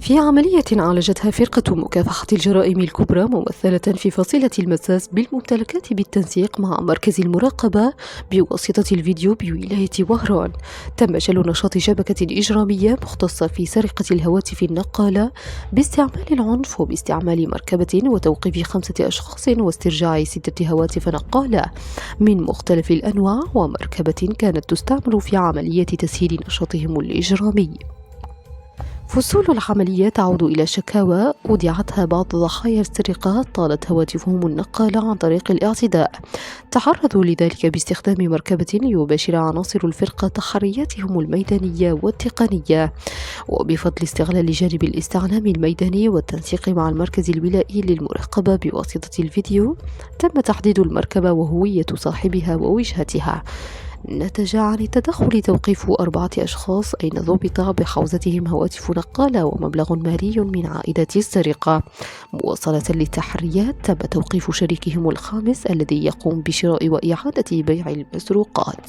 في عملية عالجتها فرقة مكافحة الجرائم الكبرى ممثلة في فصيلة المساس بالممتلكات بالتنسيق مع مركز المراقبة بواسطة الفيديو بولاية وهران، تم شل نشاط شبكة إجرامية مختصة في سرقة الهواتف النقالة باستعمال العنف وباستعمال مركبة وتوقيف 5 أشخاص واسترجاع 6 هواتف نقالة من مختلف الأنواع ومركبة كانت تستعمل في عملية تسهيل نشاطهم الإجرامي. فصول العملية تعود إلى شكاوى أودعتها بعض ضحايا السرقة طالت هواتفهم النقالة عن طريق الاعتداء، تعرضوا لذلك باستخدام مركبة ليباشر عناصر الفرقة تحرياتهم الميدانية والتقنية، وبفضل استغلال جانب الاستعلام الميداني والتنسيق مع المركز الولائي للمراقبة بواسطة الفيديو تم تحديد المركبة وهوية صاحبها ووجهتها. نتج عن التدخل توقيف 4 أشخاص أين ضبط بحوزتهم هواتف نقالة ومبلغ مالي من عائدات السرقة. مواصلة للتحريات تم توقيف شريكهم الخامس الذي يقوم بشراء وإعادة بيع المسروقات.